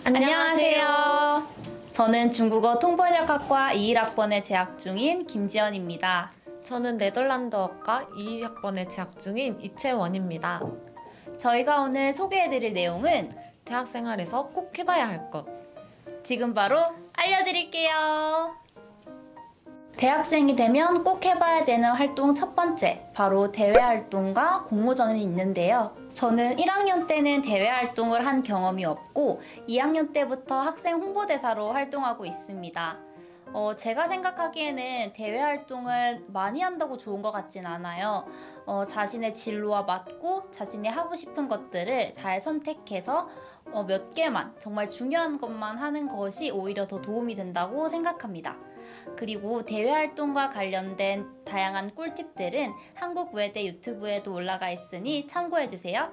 안녕하세요. 저는 중국어 통번역학과 21학번에 재학 중인 김지연입니다. 저는 네덜란드어과 2학번에 재학 중인 이채원입니다. 저희가 오늘 소개해드릴 내용은 대학생활에서 꼭 해봐야 할 것. 지금 바로 알려드릴게요. 대학생이 되면 꼭 해봐야 되는 활동 첫 번째, 바로 대외 활동과 공모전이 있는데요. 저는 1학년 때는 대외 활동을 한 경험이 없고 2학년 때부터 학생 홍보대사로 활동하고 있습니다. 제가 생각하기에는 대외 활동을 많이 한다고 좋은 것 같진 않아요. 자신의 진로와 맞고 자신이 하고 싶은 것들을 잘 선택해서 몇 개만, 정말 중요한 것만 하는 것이 오히려 더 도움이 된다고 생각합니다. 그리고 대외 활동과 관련된 다양한 꿀팁들은 한국외대 유튜브에도 올라가 있으니 참고해주세요.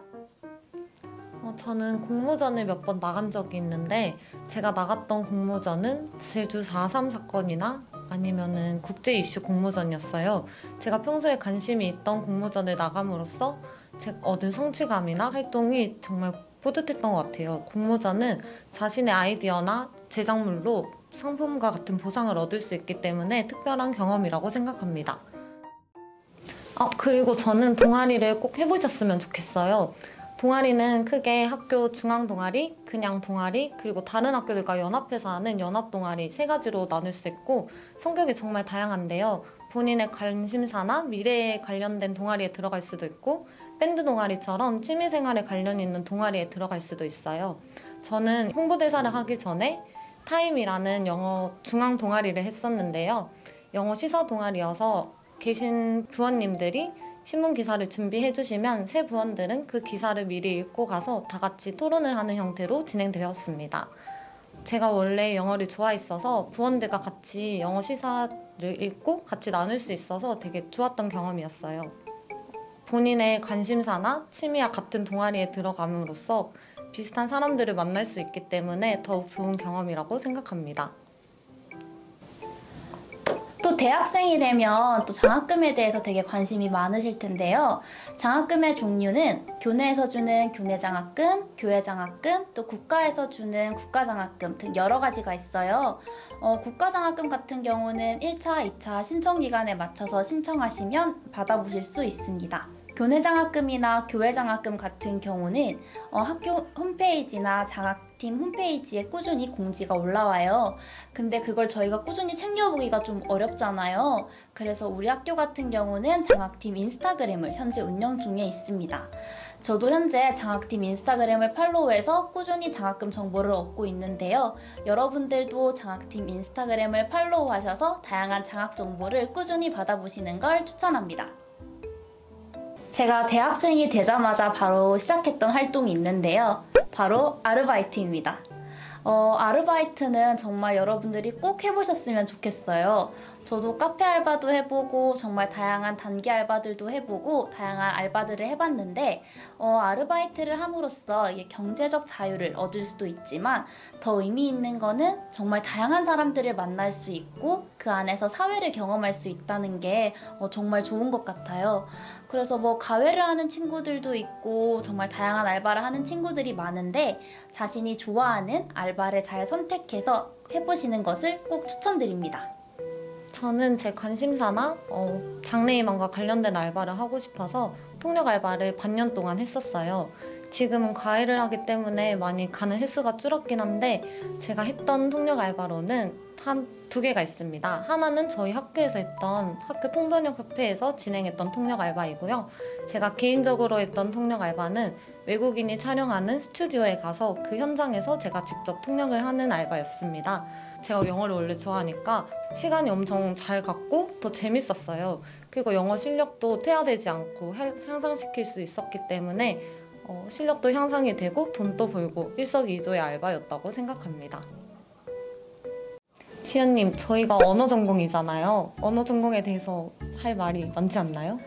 저는 공모전을 몇 번 나간 적이 있는데 제가 나갔던 공모전은 제주 4.3 사건이나 아니면은 국제 이슈 공모전이었어요. 제가 평소에 관심이 있던 공모전을 나감으로써 제가 얻은 성취감이나 활동이 정말 뿌듯했던 것 같아요. 공모전은 자신의 아이디어나 제작물로 상품과 같은 보상을 얻을 수 있기 때문에 특별한 경험이라고 생각합니다. 그리고 저는 동아리를 꼭 해보셨으면 좋겠어요. 동아리는 크게 학교 중앙 동아리, 그냥 동아리, 그리고 다른 학교들과 연합해서 하는 연합 동아리 세 가지로 나눌 수 있고 성격이 정말 다양한데요. 본인의 관심사나 미래에 관련된 동아리에 들어갈 수도 있고 밴드 동아리처럼 취미생활에 관련 있는 동아리에 들어갈 수도 있어요. 저는 홍보대사를 하기 전에 타임이라는 영어 중앙 동아리를 했었는데요. 영어 시사 동아리여서 계신 부원님들이 신문 기사를 준비해 주시면 새 부원들은 그 기사를 미리 읽고 가서 다 같이 토론을 하는 형태로 진행되었습니다. 제가 원래 영어를 좋아했어서 부원들과 같이 영어 시사를 읽고 같이 나눌 수 있어서 되게 좋았던 경험이었어요. 본인의 관심사나 취미와 같은 동아리에 들어감으로써 비슷한 사람들을 만날 수 있기 때문에 더욱 좋은 경험이라고 생각합니다. 또 대학생이 되면 또 장학금에 대해서 되게 관심이 많으실 텐데요. 장학금의 종류는 교내에서 주는 교내장학금, 교회장학금, 또 국가에서 주는 국가장학금 등 여러 가지가 있어요. 국가장학금 같은 경우는 1차, 2차 신청 기간에 맞춰서 신청하시면 받아보실 수 있습니다. 교내장학금이나 교회장학금 같은 경우는 학교 홈페이지나 장학팀 홈페이지에 꾸준히 공지가 올라와요. 근데 그걸 저희가 꾸준히 챙겨보기가 좀 어렵잖아요. 그래서 우리 학교 같은 경우는 장학팀 인스타그램을 현재 운영 중에 있습니다. 저도 현재 장학팀 인스타그램을 팔로우해서 꾸준히 장학금 정보를 얻고 있는데요. 여러분들도 장학팀 인스타그램을 팔로우하셔서 다양한 장학 정보를 꾸준히 받아보시는 걸 추천합니다. 제가 대학생이 되자마자 바로 시작했던 활동이 있는데요. 바로 아르바이트입니다. 아르바이트는 정말 여러분들이 꼭 해보셨으면 좋겠어요. 저도 카페 알바도 해보고 정말 다양한 단기 알바들도 해보고 다양한 알바들을 해봤는데 아르바이트를 함으로써 이게 경제적 자유를 얻을 수도 있지만 더 의미 있는 거는 정말 다양한 사람들을 만날 수 있고 그 안에서 사회를 경험할 수 있다는 게 정말 좋은 것 같아요. 그래서 가회를 하는 친구들도 있고 정말 다양한 알바를 하는 친구들이 많은데 자신이 좋아하는 알바를 잘 선택해서 해보시는 것을 꼭 추천드립니다. 저는 제 관심사나 장래희망과 관련된 알바를 하고 싶어서 통역 알바를 반년 동안 했었어요. 지금은 과외를 하기 때문에 많이 가는 횟수가 줄었긴 한데 제가 했던 통역 알바로는 한 2개가 있습니다. 하나는 저희 학교에서 했던 학교 통번역협회에서 진행했던 통역 알바이고요. 제가 개인적으로 했던 통역 알바는 외국인이 촬영하는 스튜디오에 가서 그 현장에서 제가 직접 통역을 하는 알바였습니다. 제가 영어를 원래 좋아하니까 시간이 엄청 잘 갔고 더 재밌었어요. 그리고 영어 실력도 퇴화되지 않고 향상시킬 수 있었기 때문에 실력도 향상이 되고 돈도 벌고 일석이조의 알바였다고 생각합니다. 지연님, 저희가 언어 전공이잖아요. 언어 전공에 대해서 할 말이 많지 않나요?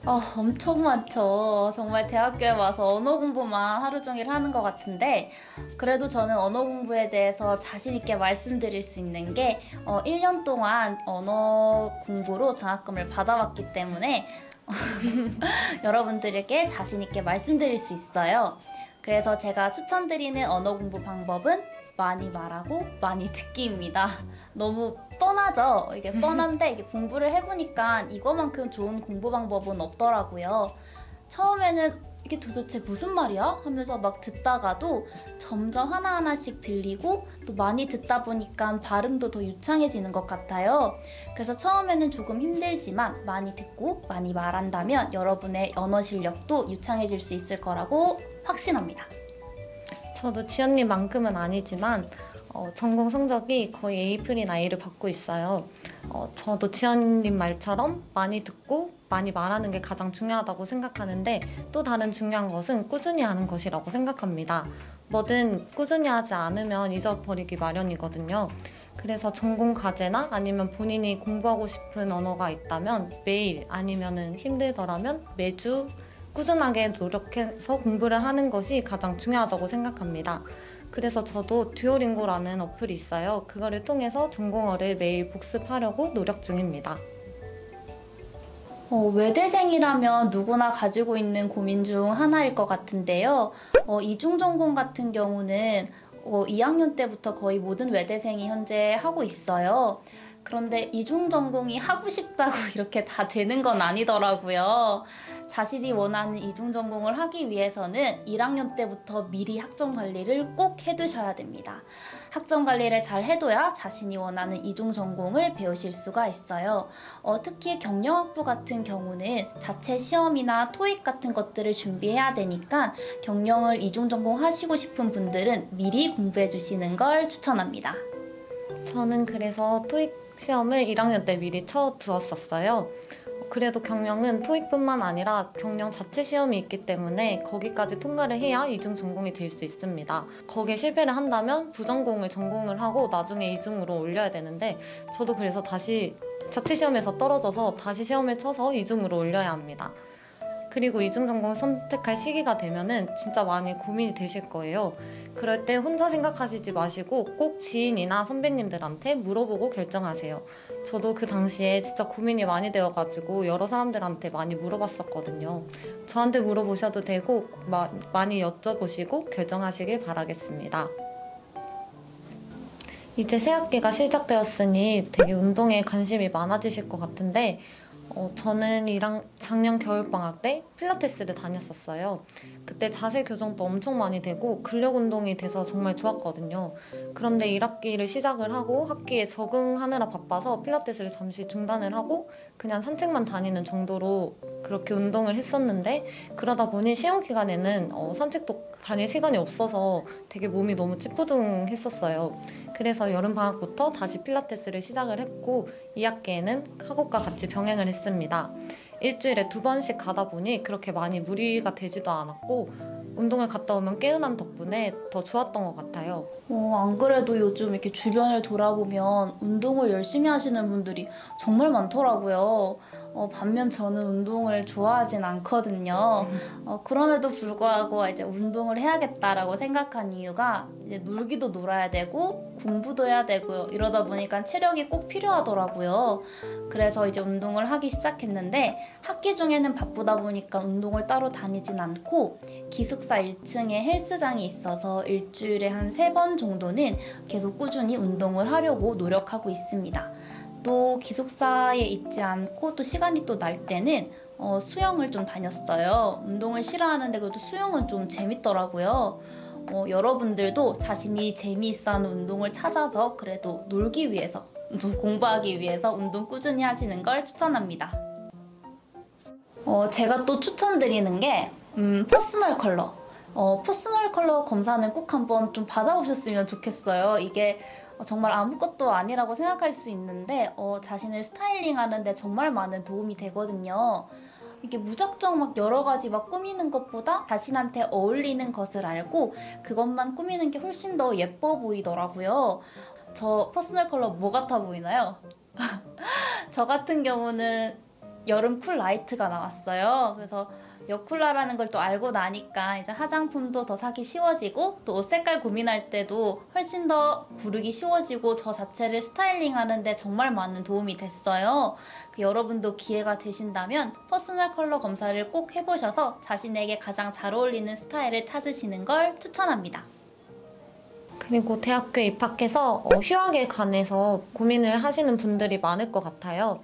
엄청 많죠. 정말 대학교에 와서 언어 공부만 하루 종일 하는 것 같은데 그래도 저는 언어 공부에 대해서 자신 있게 말씀드릴 수 있는 게 1년 동안 언어 공부로 장학금을 받아왔기 때문에 여러분들에게 자신 있게 말씀드릴 수 있어요. 그래서 제가 추천드리는 언어 공부 방법은 많이 말하고 많이 듣기입니다. 너무 뻔하죠? 이게 뻔한데 이게 공부를 해보니까 이거만큼 좋은 공부 방법은 없더라고요. 처음에는 이게 도대체 무슨 말이야? 하면서 막 듣다가도 점점 하나하나씩 들리고 또 많이 듣다 보니까 발음도 더 유창해지는 것 같아요. 그래서 처음에는 조금 힘들지만 많이 듣고 많이 말한다면 여러분의 언어 실력도 유창해질 수 있을 거라고 확신합니다. 저도 지연님만큼은 아니지만 전공 성적이 거의 A플인 I를 받고 있어요. 저도 지연님 말처럼 많이 듣고 많이 말하는 게 가장 중요하다고 생각하는데 또 다른 중요한 것은 꾸준히 하는 것이라고 생각합니다. 뭐든 꾸준히 하지 않으면 잊어버리기 마련이거든요. 그래서 전공 과제나 아니면 본인이 공부하고 싶은 언어가 있다면 매일 아니면은 힘들더라면 매주 꾸준하게 노력해서 공부를 하는 것이 가장 중요하다고 생각합니다. 그래서 저도 듀오링고라는 어플이 있어요. 그거를 통해서 전공어를 매일 복습하려고 노력 중입니다. 외대생이라면 누구나 가지고 있는 고민 중 하나일 것 같은데요. 이중전공 같은 경우는 2학년 때부터 거의 모든 외대생이 현재 하고 있어요. 그런데 이중전공이 하고 싶다고 이렇게 다 되는 건 아니더라고요. 자신이 원하는 이중전공을 하기 위해서는 1학년 때부터 미리 학점 관리를 꼭 해두셔야 됩니다. 학점 관리를 잘 해둬야 자신이 원하는 이중전공을 배우실 수가 있어요. 특히 경영학부 같은 경우는 자체 시험이나 토익 같은 것들을 준비해야 되니까 경영을 이중전공 하시고 싶은 분들은 미리 공부해 주시는 걸 추천합니다. 저는 그래서 토익 시험을 1학년 때 미리 쳐두었었어요. 그래도 경영은 토익뿐만 아니라 경영 자체 시험이 있기 때문에 거기까지 통과를 해야 이중 전공이 될 수 있습니다. 거기에 실패를 한다면 부전공을 전공을 하고 나중에 이중으로 올려야 되는데 저도 그래서 다시 자체 시험에서 떨어져서 다시 시험을 쳐서 이중으로 올려야 합니다. 그리고 이중 전공을 선택할 시기가 되면은 진짜 많이 고민이 되실 거예요. 그럴 때 혼자 생각하시지 마시고 꼭 지인이나 선배님들한테 물어보고 결정하세요. 저도 그 당시에 진짜 고민이 많이 되어가지고 여러 사람들한테 많이 물어봤었거든요. 저한테 물어보셔도 되고 많이 여쭤보시고 결정하시길 바라겠습니다. 이제 새학기가 시작되었으니 되게 운동에 관심이 많아지실 것 같은데 저는 작년 겨울방학 때 필라테스를 다녔었어요. 그때 자세 교정도 엄청 많이 되고 근력 운동이 돼서 정말 좋았거든요. 그런데 1학기를 시작을 하고 학기에 적응하느라 바빠서 필라테스를 잠시 중단을 하고 그냥 산책만 다니는 정도로 그렇게 운동을 했었는데 그러다 보니 시험 기간에는 산책도 다닐 시간이 없어서 되게 몸이 너무 찌뿌둥했었어요. 그래서 여름방학부터 다시 필라테스를 시작을 했고 2학기에는 학업과 같이 병행을 했습니다. 일주일에 2번씩 가다 보니 그렇게 많이 무리가 되지도 않았고 운동을 갔다 오면 개운함 덕분에 더 좋았던 것 같아요. 안 그래도 요즘 이렇게 주변을 돌아보면 운동을 열심히 하시는 분들이 정말 많더라고요. 반면 저는 운동을 좋아하진 않거든요. 그럼에도 불구하고 이제 운동을 해야겠다라고 생각한 이유가 이제 놀기도 놀아야 되고 공부도 해야 되고 이러다 보니까 체력이 꼭 필요하더라고요. 그래서 이제 운동을 하기 시작했는데 학기 중에는 바쁘다 보니까 운동을 따로 다니진 않고 기숙사 1층에 헬스장이 있어서 일주일에 한 3번 정도는 계속 꾸준히 운동을 하려고 노력하고 있습니다. 또 기숙사에 있지 않고 또 시간이 또 날 때는 수영을 좀 다녔어요. 운동을 싫어하는데 그래도 수영은 좀 재밌더라고요. 여러분들도 자신이 재미있어하는 운동을 찾아서 그래도 놀기 위해서, 공부하기 위해서 운동 꾸준히 하시는 걸 추천합니다. 제가 또 추천드리는 게 퍼스널 컬러. 퍼스널 컬러 검사는 꼭 한번 좀 받아보셨으면 좋겠어요. 이게 정말 아무것도 아니라고 생각할 수 있는데 자신을 스타일링 하는데 정말 많은 도움이 되거든요. 이게 무작정 막 여러 가지 막 꾸미는 것보다 자신한테 어울리는 것을 알고 그것만 꾸미는 게 훨씬 더 예뻐 보이더라고요. 저 퍼스널 컬러 뭐 같아 보이나요? 저 같은 경우는 여름 쿨 라이트가 나왔어요. 그래서 여쿨라라는 걸 또 알고 나니까 이제 화장품도 더 사기 쉬워지고 또 옷 색깔 고민할 때도 훨씬 더 고르기 쉬워지고 저 자체를 스타일링하는데 정말 많은 도움이 됐어요. 여러분도 기회가 되신다면 퍼스널 컬러 검사를 꼭 해보셔서 자신에게 가장 잘 어울리는 스타일을 찾으시는 걸 추천합니다. 그리고 대학교에 입학해서 휴학에 관해서 고민을 하시는 분들이 많을 것 같아요.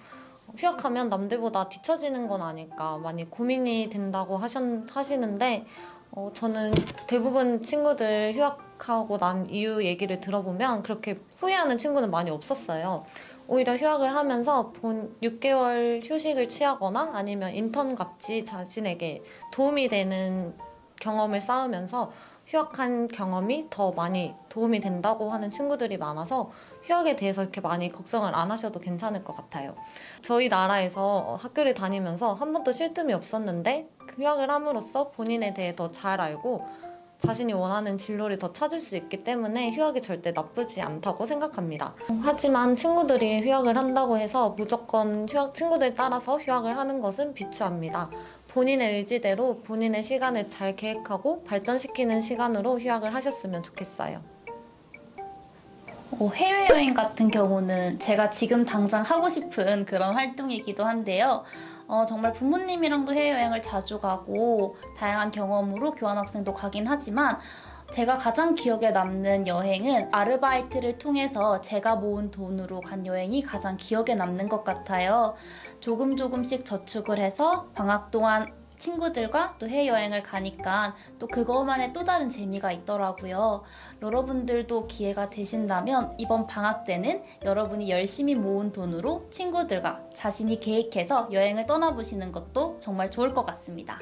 휴학하면 남들보다 뒤처지는 건 아닐까 많이 고민이 된다고 하시는데 저는 대부분 친구들 휴학하고 난 이유 얘기를 들어보면 그렇게 후회하는 친구는 많이 없었어요. 오히려 휴학을 하면서 6개월 휴식을 취하거나 아니면 인턴 같이 자신에게 도움이 되는 경험을 쌓으면서 휴학한 경험이 더 많이 도움이 된다고 하는 친구들이 많아서 휴학에 대해서 이렇게 많이 걱정을 안 하셔도 괜찮을 것 같아요. 저희 나라에서 학교를 다니면서 한 번도 쉴 틈이 없었는데 휴학을 함으로써 본인에 대해 더 잘 알고 자신이 원하는 진로를 더 찾을 수 있기 때문에 휴학이 절대 나쁘지 않다고 생각합니다. 하지만 친구들이 휴학을 한다고 해서 무조건 친구들 따라서 휴학을 하는 것은 비추합니다. 본인의 의지대로 본인의 시간을 잘 계획하고 발전시키는 시간으로 휴학을 하셨으면 좋겠어요. 해외여행 같은 경우는 제가 지금 당장 하고 싶은 그런 활동이기도 한데요. 정말 부모님이랑도 해외여행을 자주 가고 다양한 경험으로 교환학생도 가긴 하지만 제가 가장 기억에 남는 여행은 아르바이트를 통해서 제가 모은 돈으로 간 여행이 가장 기억에 남는 것 같아요. 조금씩 저축을 해서 방학 동안 친구들과 또 해외여행을 가니까 또 그것만의 또 다른 재미가 있더라고요. 여러분들도 기회가 되신다면 이번 방학 때는 여러분이 열심히 모은 돈으로 친구들과 자신이 계획해서 여행을 떠나보시는 것도 정말 좋을 것 같습니다.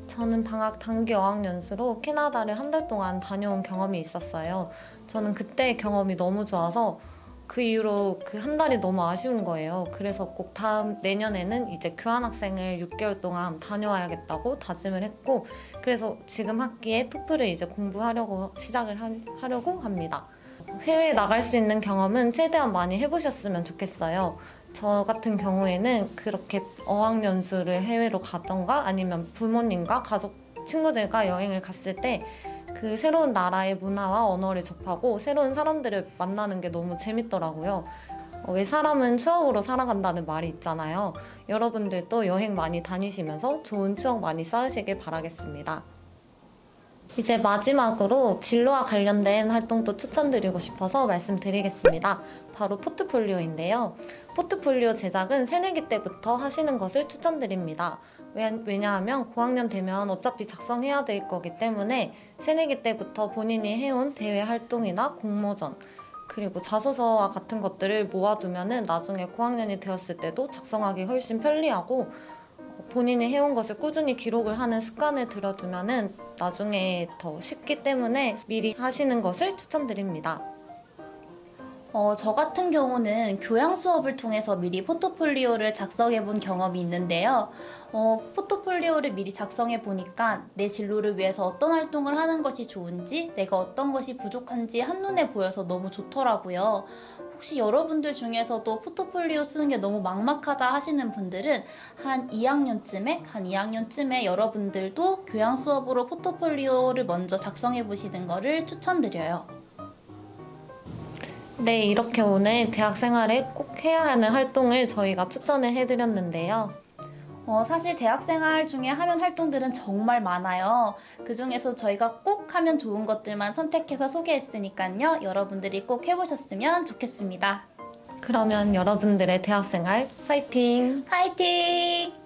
저는 방학 단기 어학연수로 캐나다를 한 달 동안 다녀온 경험이 있었어요. 저는 그때 경험이 너무 좋아서 그 이후로 그 한 달이 너무 아쉬운 거예요. 그래서 꼭 내년에는 이제 교환학생을 6개월 동안 다녀와야겠다고 다짐을 했고 그래서 지금 학기에 토플을 이제 공부하려고 시작을 하려고 합니다. 해외에 나갈 수 있는 경험은 최대한 많이 해보셨으면 좋겠어요. 저 같은 경우에는 그렇게 어학연수를 해외로 가던가 아니면 부모님과 가족, 친구들과 여행을 갔을 때 그 새로운 나라의 문화와 언어를 접하고 새로운 사람들을 만나는 게 너무 재밌더라고요. 왜 사람은 추억으로 살아간다는 말이 있잖아요. 여러분들도 여행 많이 다니시면서 좋은 추억 많이 쌓으시길 바라겠습니다. 이제 마지막으로 진로와 관련된 활동도 추천드리고 싶어서 말씀드리겠습니다. 바로 포트폴리오인데요. 포트폴리오 제작은 새내기 때부터 하시는 것을 추천드립니다. 왜냐하면 고학년 되면 어차피 작성해야 될 거기 때문에 새내기 때부터 본인이 해온 대외 활동이나 공모전 그리고 자소서와 같은 것들을 모아두면 나중에 고학년이 되었을 때도 작성하기 훨씬 편리하고 본인이 해온 것을 꾸준히 기록을 하는 습관을 들여두면 나중에 더 쉽기 때문에 미리 하시는 것을 추천드립니다. 저 같은 경우는 교양 수업을 통해서 미리 포트폴리오를 작성해 본 경험이 있는데요. 포트폴리오를 미리 작성해 보니까 내 진로를 위해서 어떤 활동을 하는 것이 좋은지, 내가 어떤 것이 부족한지 한눈에 보여서 너무 좋더라고요. 혹시 여러분들 중에서도 포트폴리오 쓰는 게 너무 막막하다 하시는 분들은 한 2학년쯤에 여러분들도 교양 수업으로 포트폴리오를 먼저 작성해 보시는 거를 추천드려요. 네, 이렇게 오늘 대학 생활에 꼭 해야 하는 활동을 저희가 추천을 해드렸는데요. 사실 대학생활 중에 하면 활동들은 정말 많아요. 그 중에서 저희가 꼭 하면 좋은 것들만 선택해서 소개했으니까요. 여러분들이 꼭 해보셨으면 좋겠습니다. 그러면 여러분들의 대학 생활 파이팅! 파이팅!